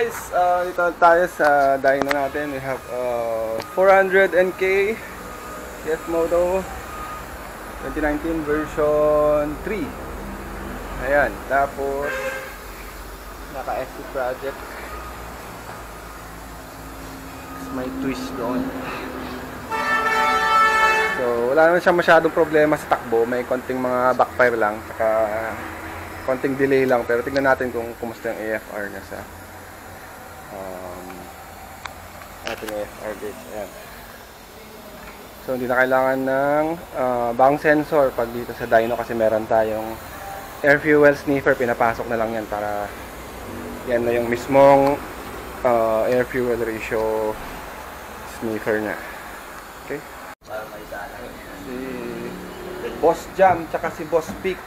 guys, dito tayo sa dyno natin. We have 400 NK CF Moto 2019 version 3. Ayan, tapos naka SC project. May twist doon. So wala naman siyang masyadong problema sa takbo. May konting mga backfire lang, saka konting delay lang. Pero tignan natin kung kumusta yung AFR niya sa ating AFR gauge. Ayan. So hindi na kailangan ng bang sensor pag dito sa dyno kasi meron tayong air fuel sniffer. Pinapasok na lang yan para yan na yung mismong air fuel ratio sniffer niya. Okay? Si Boss Jam tsaka si Boss Peak,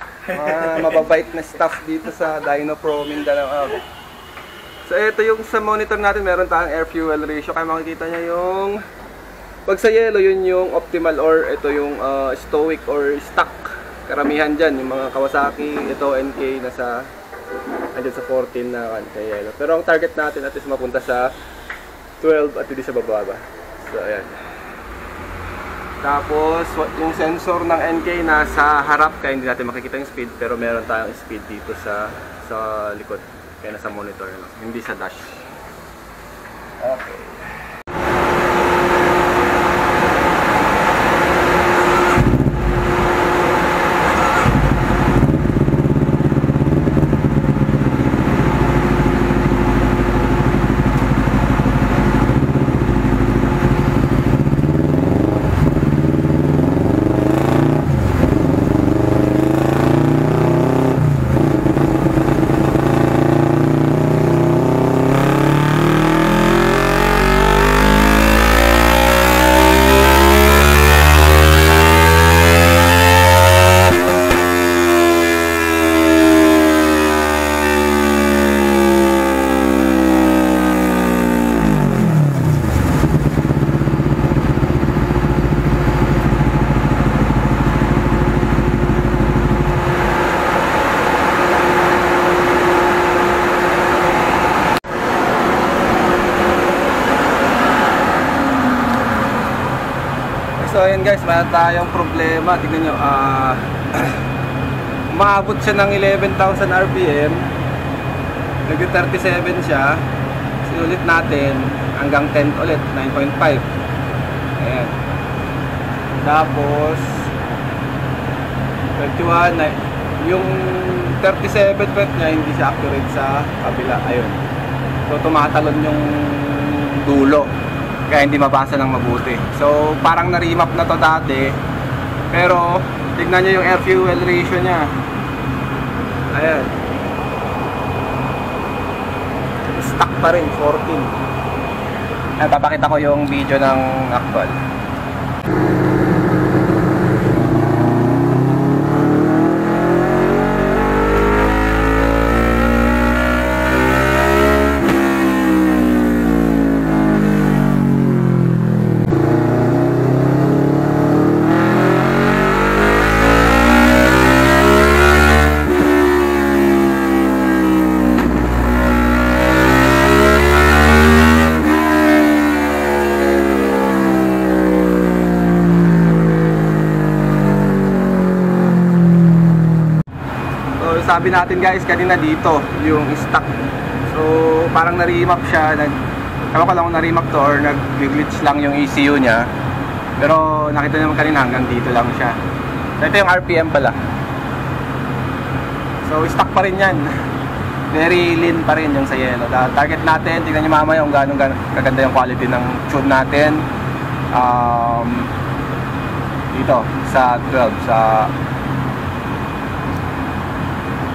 mababait na staff dito sa Dyno Pro Mindanao. So ito yung sa monitor natin, meron tayong air fuel ratio. Kaya makikita niya yung pag sa yellow, yun yung optimal, or ito yung stoic or stock. Karamihan dyan, yung mga Kawasaki, ito NK nasa andyan sa 14 na kay yellow. Pero ang target natin at least mapunta sa 12 at hindi sa bababa. So ayan. Tapos yung sensor ng NK nasa harap kaya hindi natin makikita yung speed, pero meron tayong speed dito sa likod. Kaya nasa monitor lang, hindi sa dash. Okay. So ayan guys, meron tayong problema. Tignan nyo, umaabot siya ng 11,000 RPM. Nag-37 siya. Sinulit natin hanggang 10 ulit, 9.5. Ayan. Tapos 21, yung 37 pet niya hindi siya accurate sa kabila. Ayun. So tumatalon yung dulo, kaya hindi mabasa ng mabuti. So parang na-remap na to dati, pero tignan nyo yung air fuel ratio nya. Ayan, stuck pa rin, 14. Ayan, papakita ko yung video ng actual. Sabi natin guys kanina dito yung stock, so parang na-remap siya. Ewan ko lang kung na-remap to or nag-glitch lang yung ECU nya, pero nakita naman kanina hanggang dito lang siya. So ito yung RPM pala, so stock pa rin yan. Very lean pa rin yung sa yellow. Target natin, tingnan nyo mamaya kung gano'ng kaganda yung quality ng tune natin dito sa 12, sa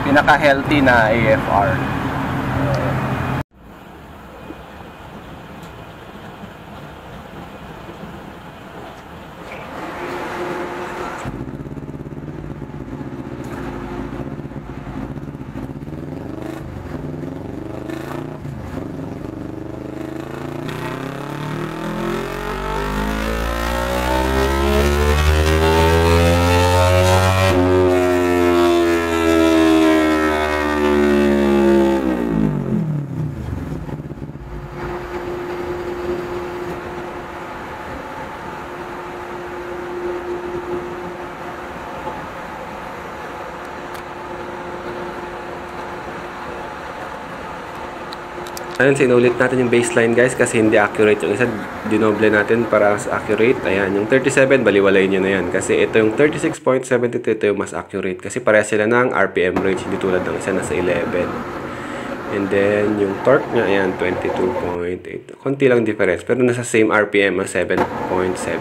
pinaka-healthy na AFR. Ayun, sinulit natin yung baseline guys kasi hindi accurate yung isa. Dinoble natin para mas accurate. Ayan, yung 37, baliwalay nyo na yan. Kasi ito yung 36.72, ito yung mas accurate. Kasi parehas sila ng RPM range, hindi tulad ng isa nasa 11. And then, yung torque niya, ayan, 22.8. Konti lang difference. Pero nasa same RPM, 7.7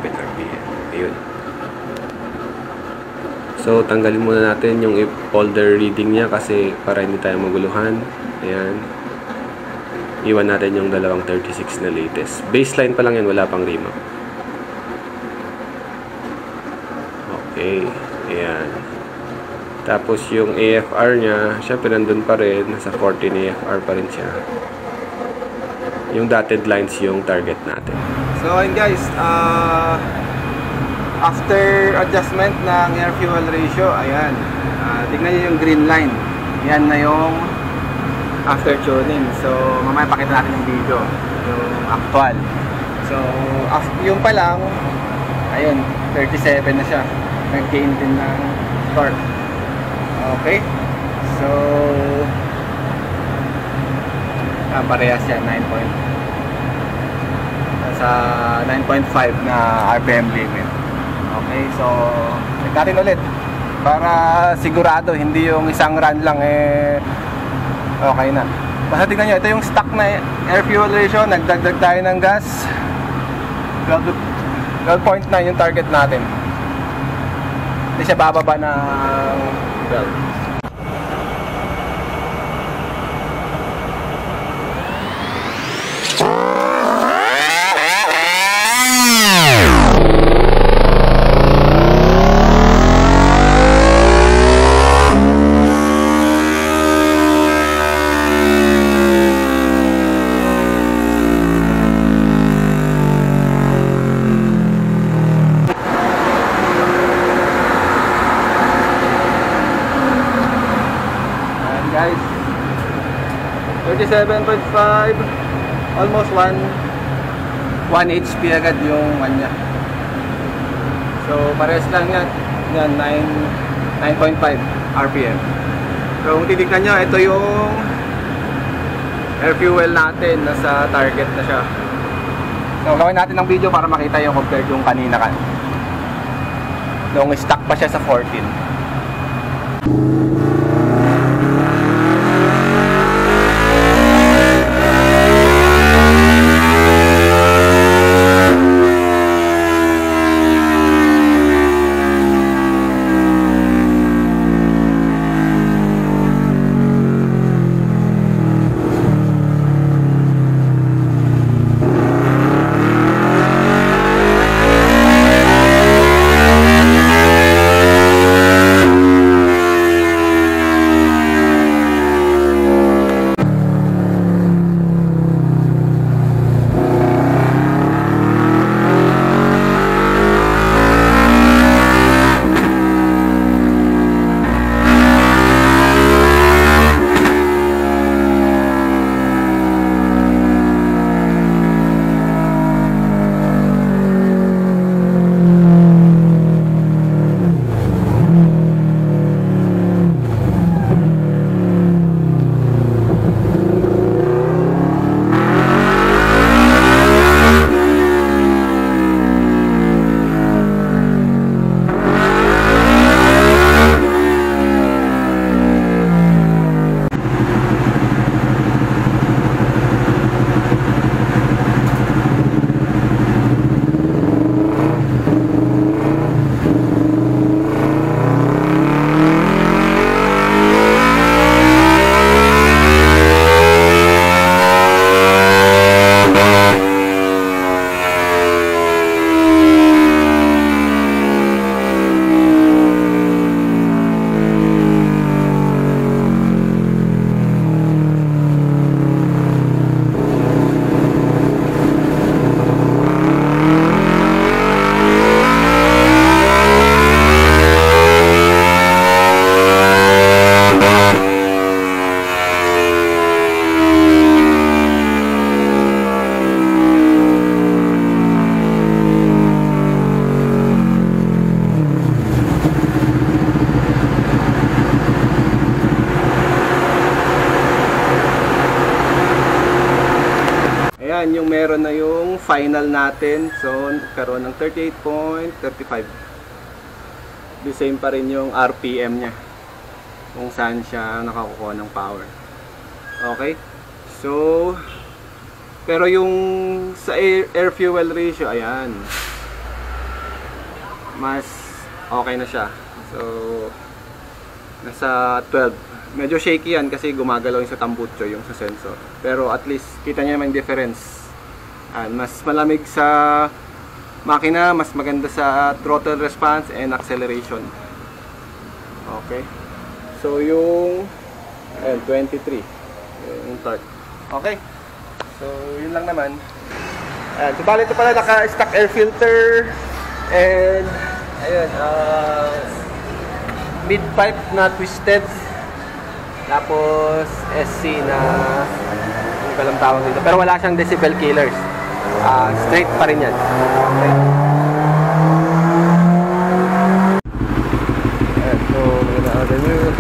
RPM. Ayun. So, tanggalin muna natin yung folder reading niya kasi para hindi tayo maguluhan. Ayan. Iwan natin yung dalawang 36 na latest. Baseline pa lang yan, wala pang remap. Okay. Ayan. Tapos yung AFR niya, syempre nandun pa rin. Nasa 14 AFR pa rin siya. Yung dotted lines yung target natin. So ayun guys, after adjustment ng air fuel ratio, ayan, tignan nyo yung green line. Yan na yung after tuning. So mamaya pakita natin yung video, yung actual. So yung pa lang, ayun, 37 na siya. Nag-gain din ng torque. Okay, so parehas yan, 9.5 na RPM limit. Okay, so check natin ulit para sigurado hindi yung isang run lang okay na. Basta tignan nyo, ito yung stock na air fuel ratio. Nagdagdag tayo ng gas, 12.9 yung target natin. Hindi siya bababa ng 12. Guys, 37.5, almost 1 HP agad yung niya. So parehas lang yan, 9.5 RPM. So kung titignan nyo, ito yung air fuel natin, nasa target na siya. So gawin natin ng video para makita yung compared yung kanina nung stock pa siya sa 14. Yan, yung meron na yung final natin. So, karoon ng 38.35. The same pa rin yung RPM niya. Kung saan siya nakakukuha ng power. Okay? So, pero yung sa air-fuel ratio, ayan. Mas okay na siya. So, nasa 12. Medyo shaky yan kasi gumagalaw yung sa tambucho, yung sa sensor. Pero at least, kita niya naman yung difference. Mas malamig sa makina, mas maganda sa throttle response and acceleration. Okay. So, yung 23. Yung torque. Okay. So, yun lang naman. Ayan. So, bali ito pala naka-stock air filter. And, ayun, mid-pipe na twisted. Tapos, SC na, hindi ko alam tawag dito. Pero wala siyang decibel killers. Straight pa rin yan. Okay. Ayan, so, maganda nyo.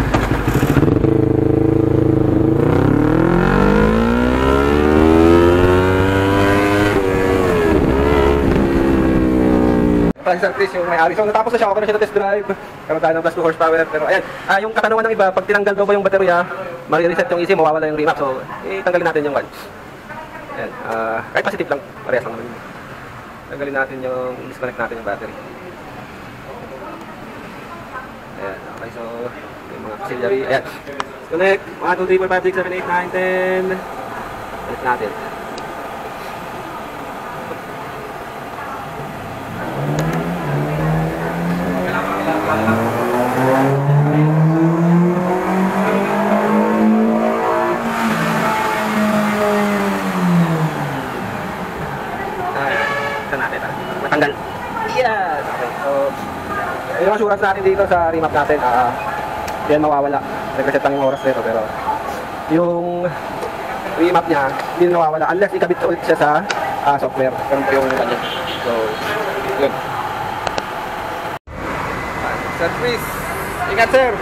Francis Chris yung may-ari. So natapos na siya, ako na siya na test drive. Karoon tayo ng plus 2 horsepower. Pero ayan, yung katanungan ng iba, pag tinanggal daw ba yung baterya, marireset yung ECU, mawawala yung remap. So, tanggalin natin yung one. Ayan, kahit positive lang, parehas lang naman yun. Tanggalin natin yung, disconnect natin yung battery. Ayan, okay, so, yung mga auxiliary, ayan. Disconnect, 1, 2, 3, 4, 5, 6, 7, 8, 9, 10. Connect natin. Matanggal. Yes! Okay, so yung assurance natin dito sa remap natin, yan mawawala. Nag-reset lang yung oras nito, pero yung remap niya, hindi nawawala unless ikabit ulit siya sa software. Ganun po yung kanya. So, yun. Sir Chris, ingat sir!